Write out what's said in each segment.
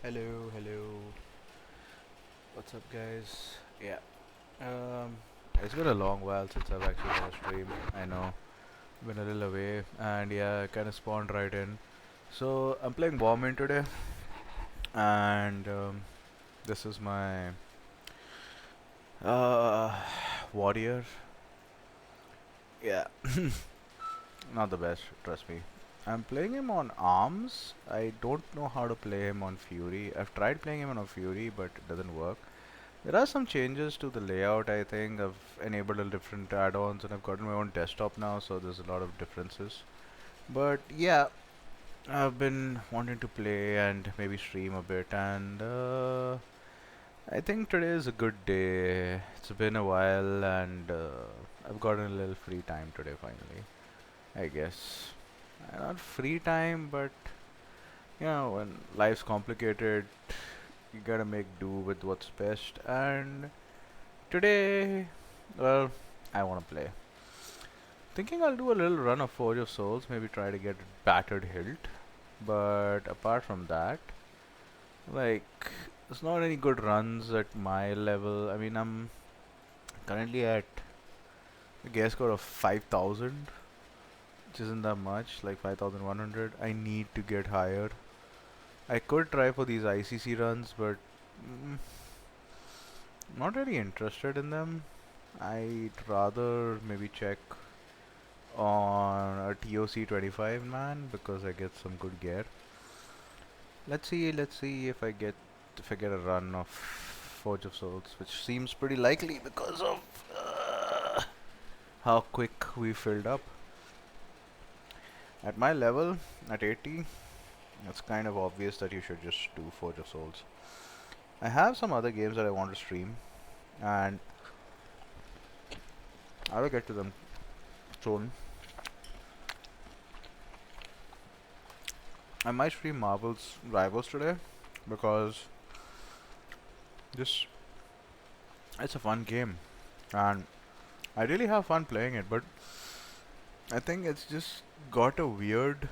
Hello, hello. What's up, guys? Yeah. Um, it's been a long while since I've actually done a stream. I know, been a little away, and yeah, kind of spawned right in. So I'm playing warmane today, and this is my uh warrior. Yeah, not the best, trust me. I'm playing him on arms. I don't know how to play him on fury. I've tried playing him on fury, but it doesn't work. There are some changes to the layout, I think. I've enabled a different add-ons and I've gotten my own desktop now, so there's a lot of differences. But yeah, I've been wanting to play and maybe stream a bit, and I think today is a good day. It's been a while, and I've gotten a little free time today finally, I guess. Not free time, but when life's complicated, you gotta make do with what's best, and today, well, I want to play. Thinking I'll do a little run of Forge of Souls, maybe try to get Battered Hilt. But apart from that, like, there's not any good runs at my level. I mean, I'm currently at a gear score of 5,000, which isn't that much, like 5,100. I need to get higher. I could try for these ICC runs, but mm, not really interested in them. I'd rather maybe check on a TOC 25 man because I get some good gear. Let's see if I get a run of Forge of Souls, which seems pretty likely because of how quick we filled up. At my level, at 80, it's kind of obvious that you should just do Forge of Souls. I have some other games that I want to stream, and I will get to them soon. I might stream Marvel's Rivals today because this it's a fun game, and I really have fun playing it. But I think it's just got a weird.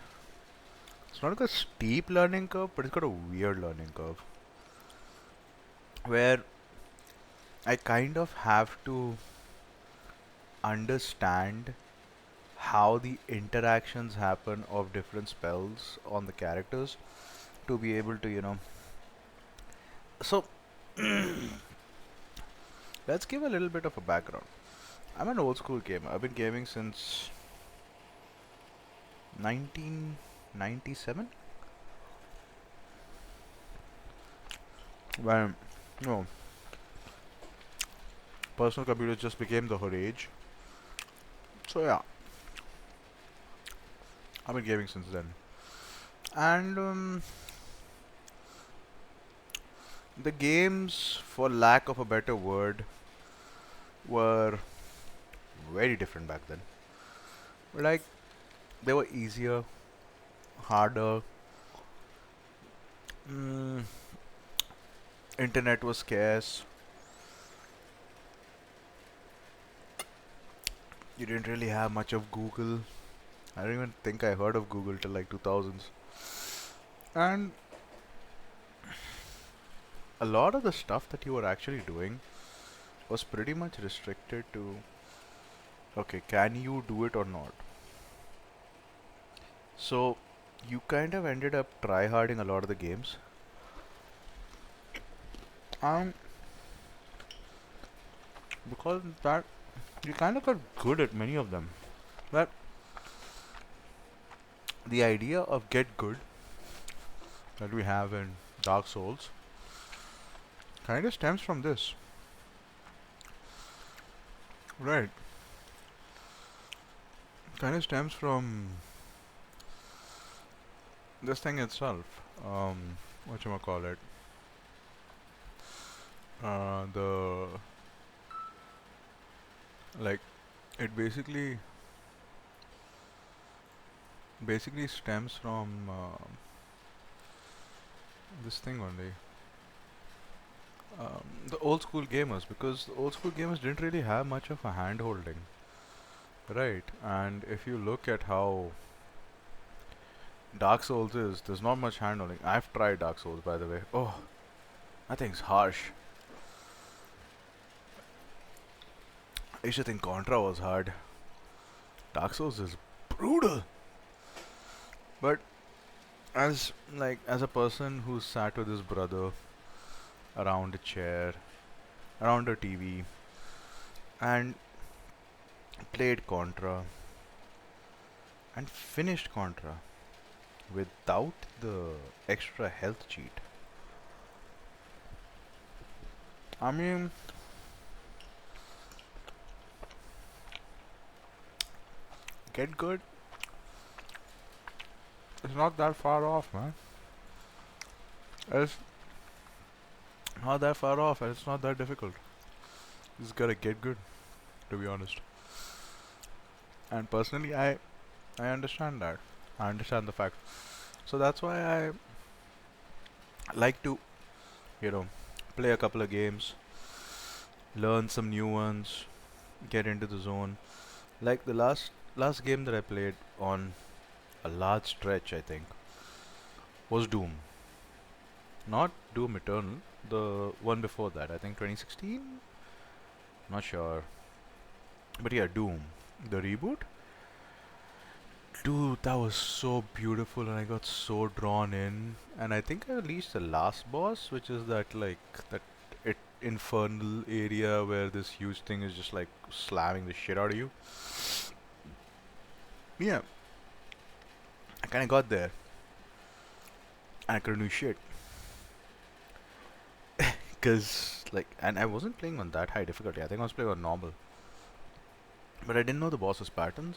It's not like a steep learning curve, but it's got a weird learning curve where I kind of have to understand how the interactions happen of different spells on the characters to be able to, So, let's give a little bit of a background. I'm an old school gamer. I've been gaming since 1997. When, you know, personal computers just became the hood age. So, yeah, I've been gaming since then. And the games, for lack of a better word, were very different back then. Like, they were easier, harder. Mm, internet was scarce. You didn't really have much of Google. I don't even think I heard of Google till like 2000s. And a lot of the stuff that you were actually doing was pretty much restricted to, okay, can you do it or not? So you kind of ended up tryharding a lot of the games. And because of that, you kind of got good at many of them. But the idea of get good that we have in Dark Souls kind of stems from this. Right. Kind of stems from this thing itself. What you call it? The like it basically stems from this thing only. The old school gamers, because the old school gamers didn't really have much of a hand holding, right? And if you look at how Dark Souls is, there's not much handling. I've tried Dark Souls, by the way. Oh, that thing's harsh. I used to think Contra was hard. Dark Souls is brutal. But as a person who sat with his brother around a chair, around a TV, and played Contra and finished Contra without the extra health cheat. I mean, get good. It's not that far off, man. It's not that far off, and it's not that difficult. You just gotta get good, to be honest. And personally, I understand that. I understand the fact. So that's why I like to, you know, play a couple of games, learn some new ones, get into the zone. Like the last game that I played on a large stretch, I think, was Doom. Not Doom Eternal, the one before that. I think 2016. Not sure, but yeah, Doom, the reboot. Dude, that was so beautiful, and I got so drawn in. And I think I reached the last boss, which is that that infernal area where this huge thing is just like slamming the shit out of you. Yeah, I kind of got there, and I couldn't do shit, cause and I wasn't playing on that high difficulty. I think I was playing on normal, but I didn't know the boss's patterns,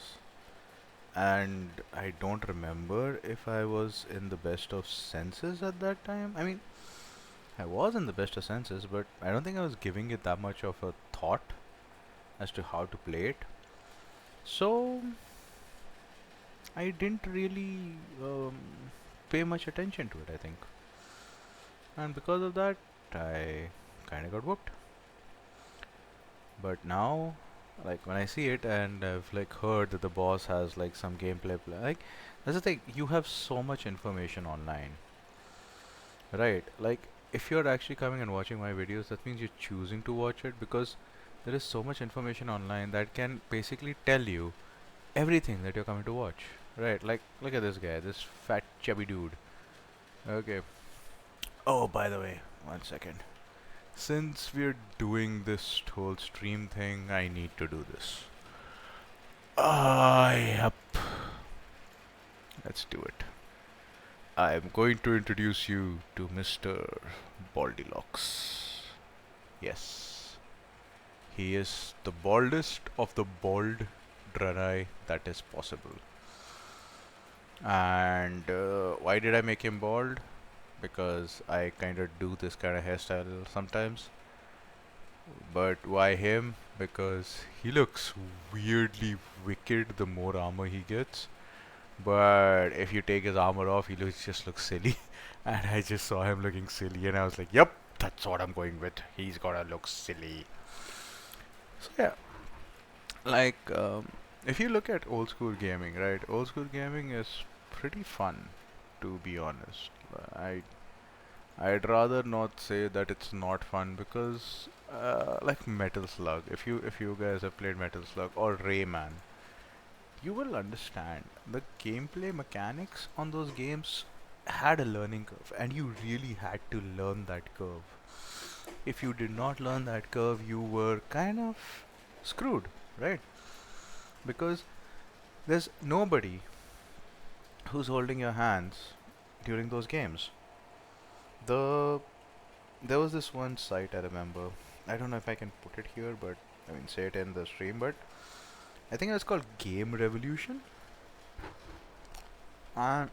and I don't remember if I was in the best of senses at that time. I mean, I was in the best of senses, but I don't think I was giving it that much of a thought as to how to play it. So I didn't really pay much attention to it, I think. And because of that, I kind of got whooped. But now, like when I see it and I've like heard that the boss has like some gameplay, like that's the thing. You have so much information online, right? Like if you're actually coming and watching my videos, that means you're choosing to watch it because there is so much information online that can basically tell you everything that you're coming to watch, right? Like look at this guy, this fat chubby dude. Okay. Oh, by the way, one second. Since we're doing this whole stream thing, I need to do this. Ah, yep. Let's do it. I'm going to introduce you to Mr. Baldilocks. Yes. He is the baldest of the bald Draenei that is possible. And why did I make him bald? Because I kind of do this kind of hairstyle sometimes. But why him? Because he looks weirdly wicked the more armor he gets. But if you take his armor off, just looks silly. And I just saw him looking silly, and I was like, "Yep, that's what I'm going with. He's gotta look silly." So yeah, like if you look at old school gaming, right? Old school gaming is pretty fun, to be honest. I I'd rather not say that it's not fun because like Metal Slug. If you guys have played Metal Slug or Rayman, you will understand the gameplay mechanics on those games had a learning curve, and you really had to learn that curve. If you did not learn that curve, you were kind of screwed, right? Because there's nobody who's holding your hands during those games. The There was this one site I remember. I don't know if I can put it here, but I mean say it in the stream. But I think it was called Game Revolution. And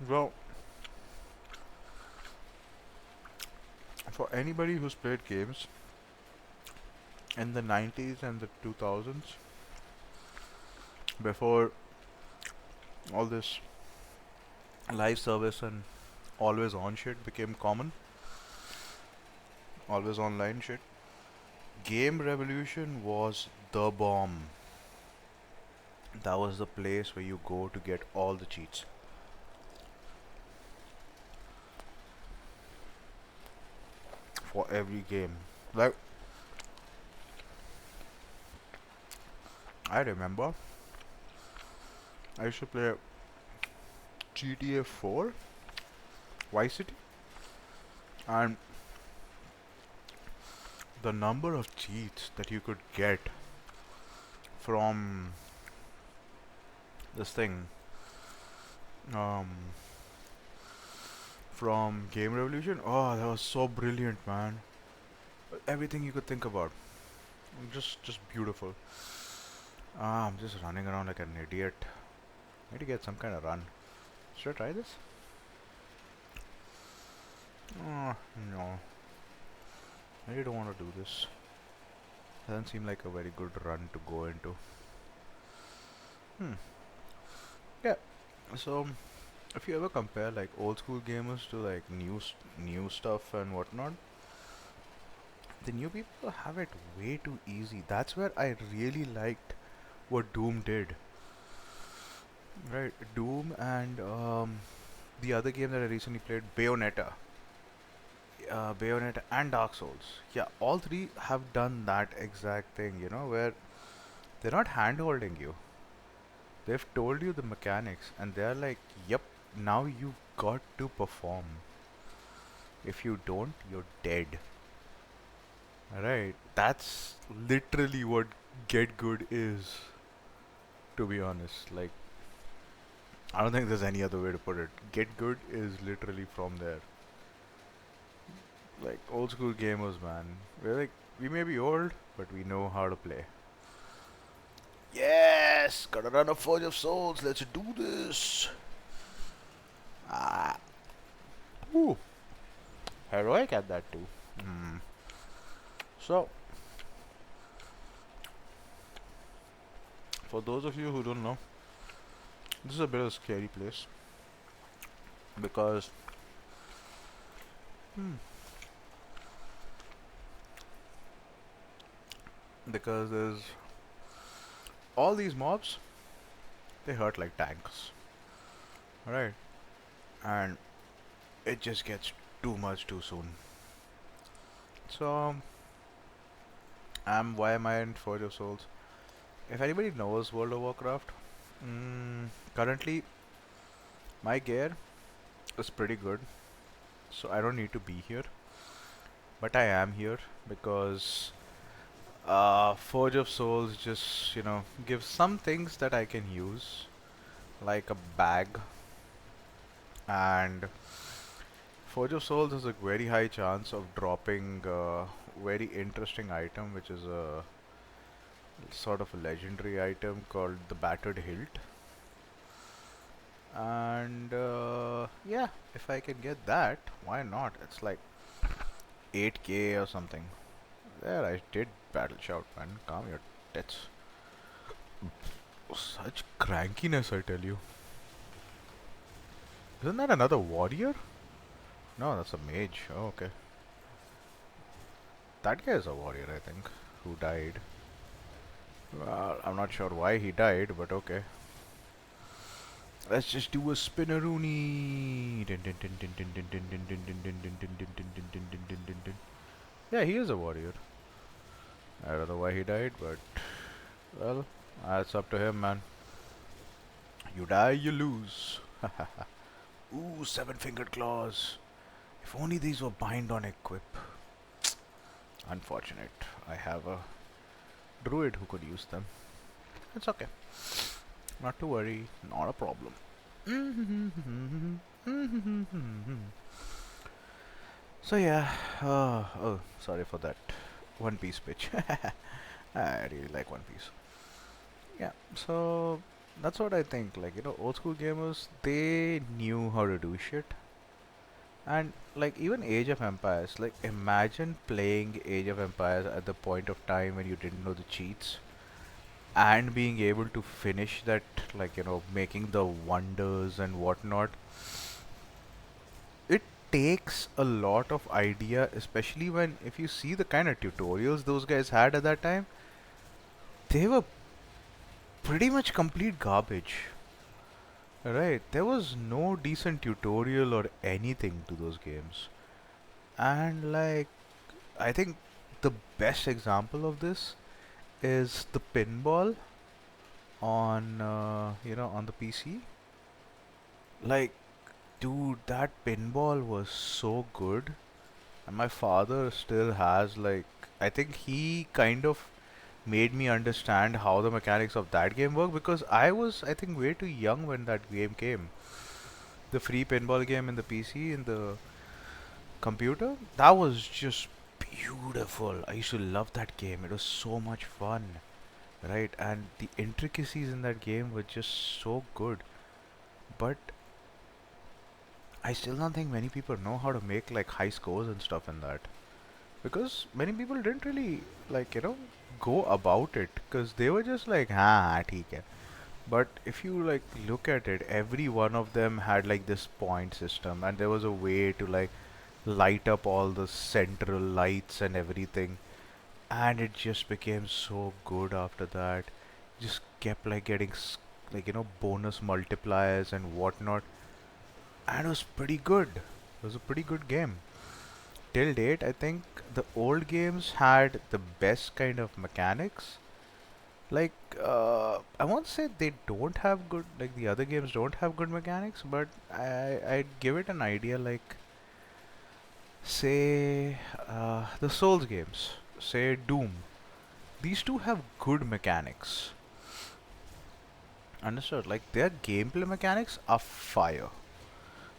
well, for anybody who's played games in the 90s and the 2000s, before all this live service and always on shit became common, always online shit, Game Revolution was the bomb. That was the place where you go to get all the cheats for every game. Like, I remember I used to play GTA 4, Vice City, and the number of cheats that you could get from this thing, um, from Game Revolution. Oh, that was so brilliant, man. Everything you could think about, just beautiful. Ah, I'm just running around like an idiot. I need to get some kind of run. Should I try this? Oh, no. I really don't want to do this. Doesn't seem like a very good run to go into. Hmm. Yeah. So, if you ever compare like old school gamers to like new stuff and whatnot, the new people have it way too easy. That's where I really liked what Doom did. Right, Doom and the other game that I recently played, Bayonetta. Bayonetta and Dark Souls. Yeah, all three have done that exact thing, where they're not hand holding you. They've told you the mechanics and they're like, yep, now you've got to perform. If you don't, you're dead. Right? That's literally what Get Good is, to be honest. Like, I don't think there's any other way to put it. Get Good is literally from there. Like, old school gamers, man. We may be old, but we know how to play. Yes! Gotta run a Forge of Souls. Let's do this. Ah. Ooh. Heroic at that too. Hmm. So, for those of you who don't know, this is a bit of a scary place because hmm, because there's all these mobs. They hurt like tanks, right? And it just gets too much too soon. So, why am I in Forge of Souls? If anybody knows World of Warcraft, currently my gear is pretty good, so I don't need to be here. But I am here because Forge of Souls just, gives some things that I can use, like a bag, and Forge of Souls has a very high chance of dropping a very interesting item, which is a sort of a legendary item called the Battered Hilt. And yeah, if I can get that, why not? It's like 8k or something. There, I did battle shout, man. Calm your tits. Such crankiness, I tell you. Isn't that another warrior? No, that's a mage. Oh, okay. That guy is a warrior, I think, who died. Well, I'm not sure why he died, but okay. Let's just do a spinneroony. Yeah, he is a warrior. I don't know why he died, but well, that's up to him, man. You die, you lose. Ooh, seven-fingered claws. If only these were bind on equip. Unfortunate. I have a druid who could use them. It's okay. Not to worry. Not a problem. So yeah. Oh, sorry for that One Piece pitch. I really like One Piece. Yeah. So that's what I think. Like, old school gamers, they knew how to do shit. And like even Age of Empires, like imagine playing Age of Empires at the point of time when you didn't know the cheats and being able to finish that, like, making the wonders and whatnot. It takes a lot of idea, especially when if you see the kind of tutorials those guys had at that time, they were pretty much complete garbage. Right, there was no decent tutorial or anything to those games. And like, I think the best example of this is the pinball on on the PC. Like, dude, that pinball was so good, and my father still has like, I think he kind of made me understand how the mechanics of that game work, because I was, I think, way too young when that game came. The free pinball game in the PC, in the computer, that was just beautiful. I used to love that game. It was so much fun, right? And the intricacies in that game were just so good. But I still don't think many people know how to make like high scores and stuff in that, because many people didn't really like go about it, because they were just like theek hai. But if you like look at it, every one of them had like this point system, and there was a way to like light up all the central lights and everything, and it just became so good after that. Just kept like getting bonus multipliers and whatnot, and it was pretty good. It was a pretty good game. Till date, I think the old games had the best kind of mechanics. Like, I won't say they don't have good, like the other games don't have good mechanics, but I'd give it an idea like, say, the Souls games, say Doom. These two have good mechanics. Understood? Like, their gameplay mechanics are fire.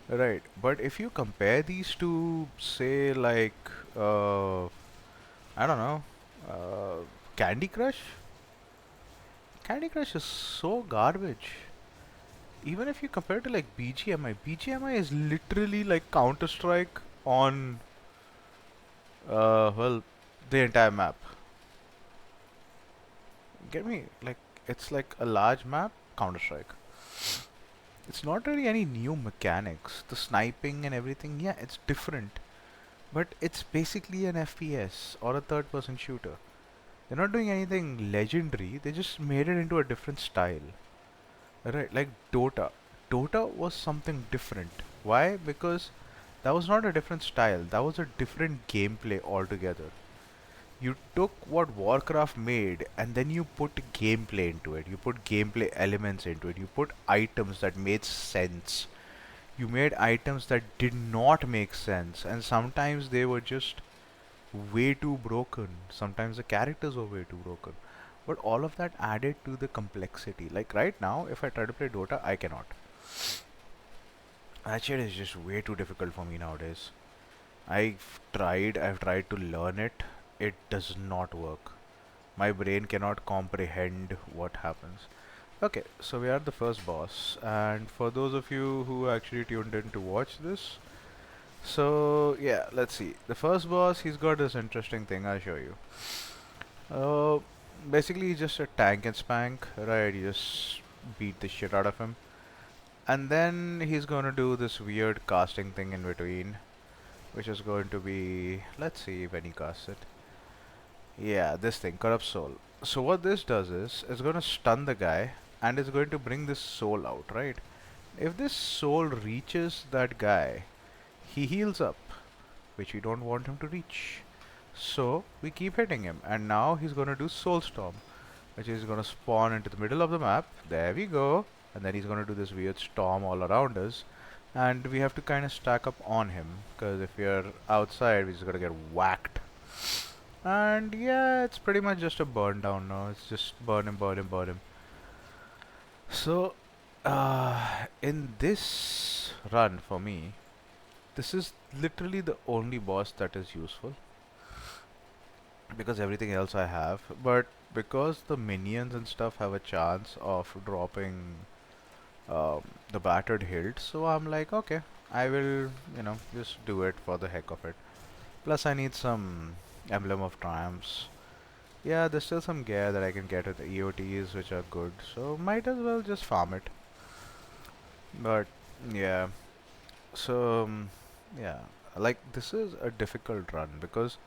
Right, but if you compare these to, say, like, I don't know, uh, Candy Crush? Candy Crush is so garbage. Even if you compare to like BGMI, BGMI is literally like Counter Strike on, well, the entire map. Get me? Like, it's like a large map, Counter Strike. It's not really any new mechanics. The sniping and everything, yeah, it's different. But it's basically an FPS or a third person shooter. They're not doing anything legendary, they just made it into a different style. Right, like Dota. Dota was something different. Why? Because that was not a different style, that was a different gameplay altogether. You took what Warcraft made and then you put gameplay into it. You put gameplay elements into it. You put items that made sense. You made items that did not make sense, and sometimes they were just way too broken. Sometimes the characters were way too broken. But all of that added to the complexity. Like right now, if I try to play Dota, I cannot. That shit is just way too difficult for me nowadays. I've tried to learn it. It does not work. My brain cannot comprehend what happens. Okay, so we are the first boss, and for those of you who actually tuned in to watch this, so yeah, let's see. The first boss, he's got this interesting thing. I'll show you. Uh, Basically, he's just a tank and spank, right? You just beat the shit out of him, and then he's gonna do this weird casting thing in between, which is going to be, let's see when he casts it. Yeah, this thing, corrupt soul. So what this does is, it's gonna stun the guy, and it's going to bring this soul out, right? If this soul reaches that guy, he heals up, which we don't want him to reach. So we keep hitting him, and now he's gonna do soul storm, which is gonna spawn into the middle of the map. There we go. And then he's gonna do this weird storm all around us, and we have to kind of stack up on him, because if we are outside, we're just gonna get whacked. And yeah, it's pretty much just a burn down now. It's just burn him, burn him, burn him. So, in this run for me, this is literally the only boss that is useful, because everything else I have. But because the minions and stuff have a chance of dropping the battered hilt, so I'm like, okay, I will, just do it for the heck of it. Plus, I need some Emblem of Triumphs. Yeah, there's still some gear that I can get with the EOTs, which are good, so might as well just farm it. But yeah, so yeah, like this is a difficult run, because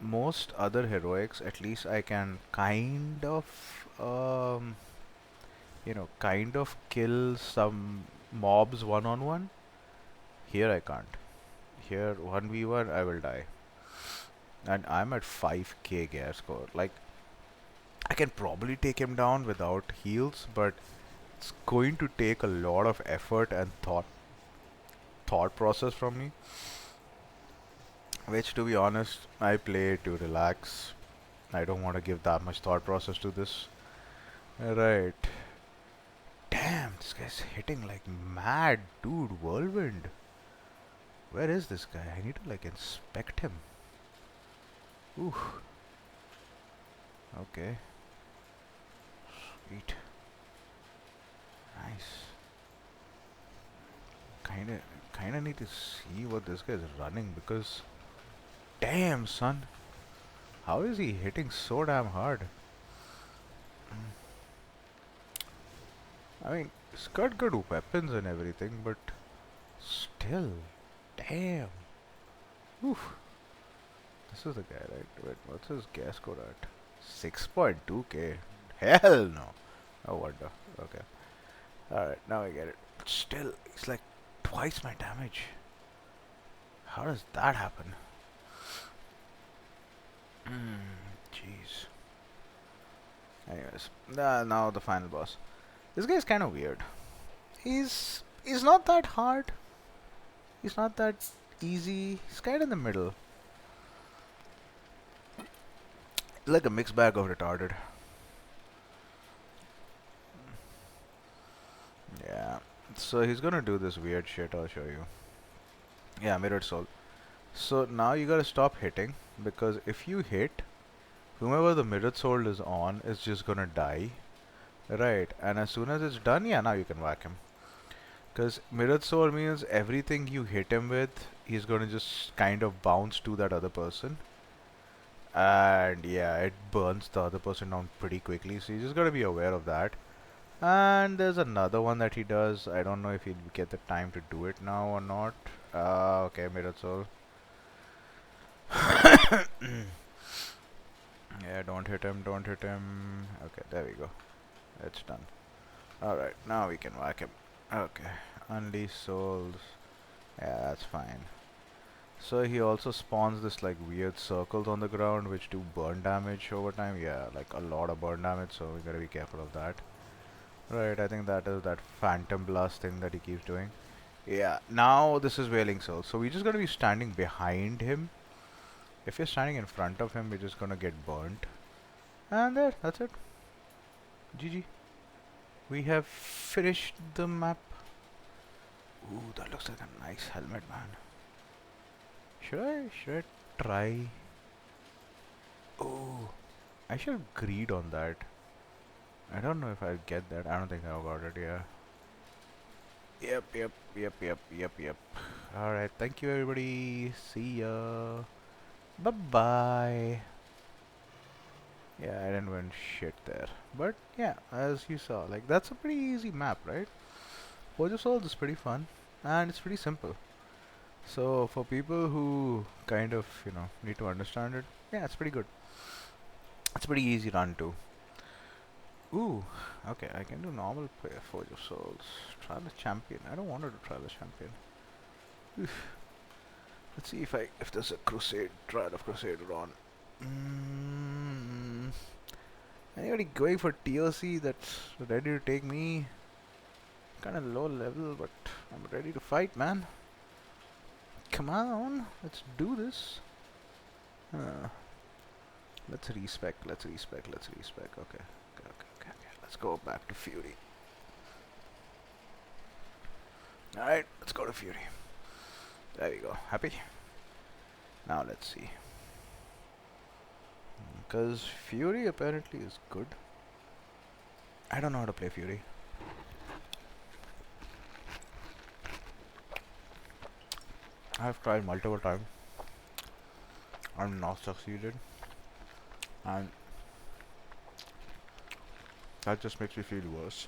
most other heroics, at least I can kind of um, kind of kill some mobs one on one. Here I can't. Here 1v1 I will die. And I'm at 5k gas score. Like, I can probably take him down without heals, but it's going to take a lot of effort and thought process from me. Which, to be honest, I play to relax. I don't want to give that much thought process to this. Right. Damn, this guy's hitting like mad, dude. Whirlwind. Where is this guy? I need to like inspect him. Ooh. Okay. Sweet. Nice. Kinda need to see what this guy's running because damn son. How is he hitting so damn hard? I mean, he's got good weapons and everything, but still, damn. Oof. This is the guy, right? Wait, what's his gas score at? 6.2k. Hell no. No wonder. Okay. Alright, now I get it. But still, it's like twice my damage. How does that happen? Jeez. Anyways, now the final boss. This guy's kind of weird. He's not that hard. He's not that easy. He's kind of in the middle. Like a mixed bag of retarded. Yeah. So he's gonna do this weird shit. I'll show you. Yeah, mirrored soul. So now you gotta stop hitting because if you hit, whomever the mirrored soul is on is just gonna die. Right, and as soon as it's done, yeah, now you can whack him. Because mirrored soul means everything you hit him with, he's gonna just kind of bounce to that other person. And yeah, it burns the other person down pretty quickly, so you just gotta be aware of that. And there's another one that he does. I don't know if he'll get the time to do it now or not. Okay, mirrored soul. Yeah, don't hit him, don't hit him. Okay, there we go. It's done. Alright, now we can whack him. Okay, unleash souls. Yeah, that's fine. So he also spawns this like weird circles on the ground which do burn damage over time. Yeah, like a lot of burn damage, so we gotta be careful of that. Right, I think that is that phantom blast thing that he keeps doing. Yeah, now this is Wailing Soul. So we just gotta be standing behind him. If you're standing in front of him, we're just gonna get burnt. And there, that's it. GG. We have finished the map. Ooh, that looks like a nice helmet, man. Should I try? Oh, I should greed on that. I don't know if I'll get that. I don't think I got it, yeah. Yep. Alright, thank you everybody. See ya. Bye-bye. Yeah, I didn't win shit there. But yeah, as you saw, like that's a pretty easy map, right? Forge of Souls is pretty fun and it's pretty simple. So for people who kind of, need to understand it, yeah, it's pretty good. It's a pretty easy run too. Ooh, okay, I can do normal play Forge of Souls. Try the champion. I don't want to try the champion. Oof. Let's see if there's a crusade, trial of Crusader on. Anybody going for TOC that's ready to take me? Kinda low level, but I'm ready to fight, man. Come on, let's do this. Let's respec. Okay. Let's go back to Fury. Alright, let's go to Fury. There we go. Happy? Now let's see. Because Fury apparently is good. I don't know how to play Fury. I've tried multiple times. I'm not succeeded. And that just makes me feel worse.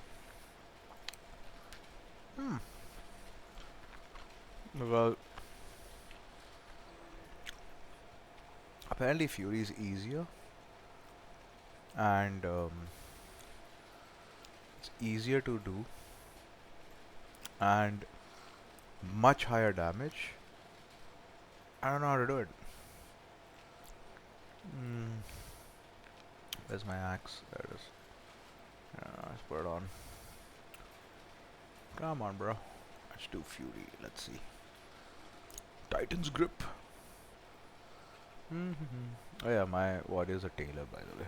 Well, apparently Fury is easier. And easier to do and much higher damage. I don't know how to do it. Where's my axe? There it is. Let's put it on. Come on, bro. Let's do Fury. Let's see. Titan's Grip. Oh yeah, my warrior's a tailor, by the way.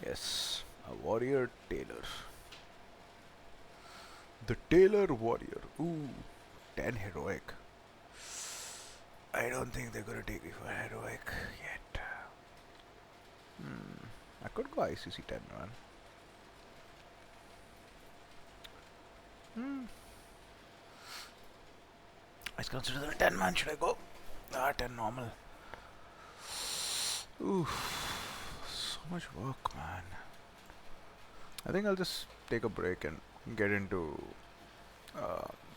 Yes, a warrior tailor. The tailor warrior. Ooh, 10 heroic. I don't think they're gonna take me for heroic yet. I could go ICC 10, man. Let's consider the 10, man. Should I go? 10 normal. Ooh, so much work, man. I think I'll just take a break and get into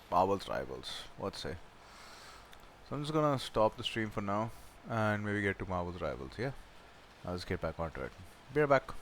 Marvel's Rivals. What say? So I'm just gonna stop the stream for now and maybe get to Marvel's Rivals. Yeah, I'll just get back onto it. Be right back.